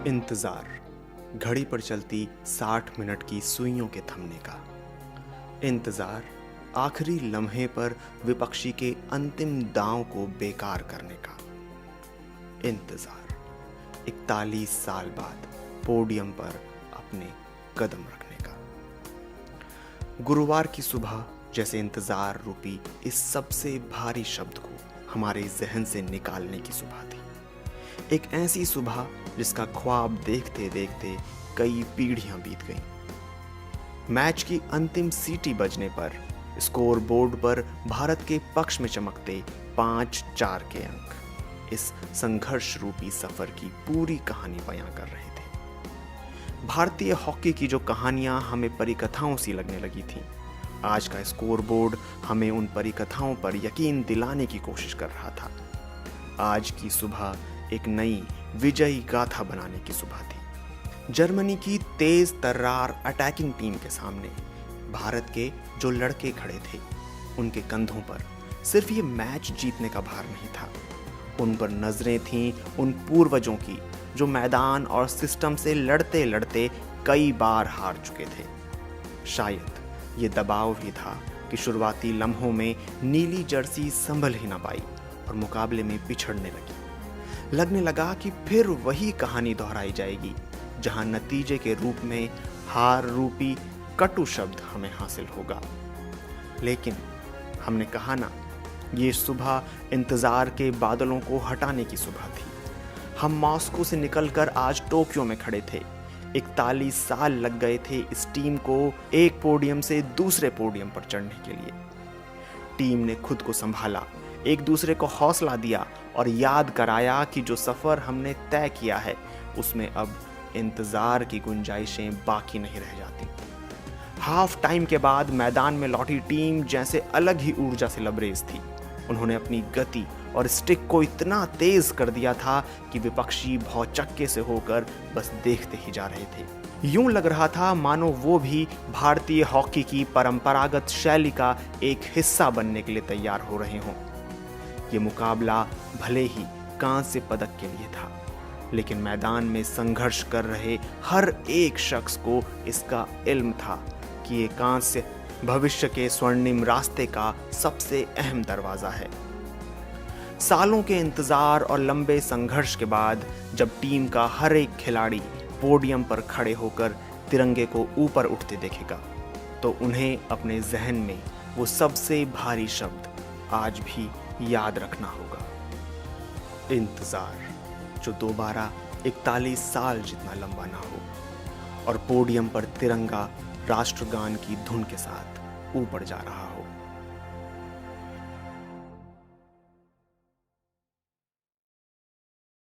इंतज़ार, घड़ी पर चलती 60 मिनट की सुइयों के थमने का। इंतज़ार, आखिरी लम्हे पर विपक्षी के अंतिम दांव को बेकार करने का। इंतज़ार, 41 साल बाद पोडियम पर अपने कदम रखने का। गुरुवार की सुबह जैसे इंतज़ार रूपी इस सबसे भारी शब्द को हमारे जहन से निकालने की सुबह थी। एक ऐसी सुबह जिसका ख्वाब देखते देखते कई पीढ़ियां बीत गईं। मैच की अंतिम सीटी बजने पर स्कोर बोर्ड पर भारत के पक्ष में चमकते 5-4 के अंक इस संघर्ष रूपी सफर की पूरी कहानी बयां कर रहे थे। भारतीय हॉकी की जो कहानियां हमें परिकथाओं सी लगने लगी थीं, आज का स्कोर बोर्ड हमें उन परिकथाओं पर यकीन दिलाने की कोशिश कर रहा था। आज की सुबह एक नई विजयी गाथा बनाने की सुबह थी। जर्मनी की तेज तर्रार अटैकिंग टीम के सामने भारत के जो लड़के खड़े थे, उनके कंधों पर सिर्फ ये मैच जीतने का भार नहीं था, उन पर नजरें थीं उन पूर्वजों की जो मैदान और सिस्टम से लड़ते लड़ते कई बार हार चुके थे। शायद ये दबाव भी था कि शुरुआती लम्हों में नीली जर्सी संभल ही ना पाई और मुकाबले में पिछड़ने लगी। लगने लगा कि फिर वही कहानी दोहराई जाएगी, जहां नतीजे के रूप में हार रूपी कटु शब्द हमें हासिल होगा। लेकिन हमने कहा ना, ये सुबह इंतजार के बादलों को हटाने की सुबह थी। हम मॉस्को से निकलकर आज टोक्यो में खड़े थे। 41 साल लग गए थे इस टीम को एक पोडियम से दूसरे पोडियम पर चढ़ने के लिए। टीम ने खुद को संभाला, एक दूसरे को हौसला दिया और याद कराया कि जो सफर हमने तय किया है उसमें अब इंतजार की गुंजाइशें बाकी नहीं रह जाती। हाफ टाइम के बाद मैदान में लौटी टीम जैसे अलग ही ऊर्जा से लबरेज थी। उन्होंने अपनी गति और स्टिक को इतना तेज कर दिया था कि विपक्षी भौचक्के से होकर बस देखते ही जा रहे थे। यूं लग रहा था मानो वो भी भारतीय हॉकी की परंपरागत शैली का एक हिस्सा बनने के लिए तैयार हो रहे हों। ये मुकाबला भले ही कांस्य पदक के लिए था, लेकिन मैदान में संघर्ष कर रहे हर एक शख्स को इसका इल्म था कि ये कांस्य भविष्य के स्वर्णिम रास्ते का सबसे अहम दरवाजा है। सालों के इंतजार और लंबे संघर्ष के बाद जब टीम का हर एक खिलाड़ी पोडियम पर खड़े होकर तिरंगे को ऊपर उठते देखेगा, तो उन्हें अपने जहन में वो सबसे भारी शब्द आज भी याद रखना होगा। इंतजार, जो दोबारा 41 साल जितना लंबा ना हो और पोडियम पर तिरंगा राष्ट्रगान की धुन के साथ ऊपर जा रहा हो।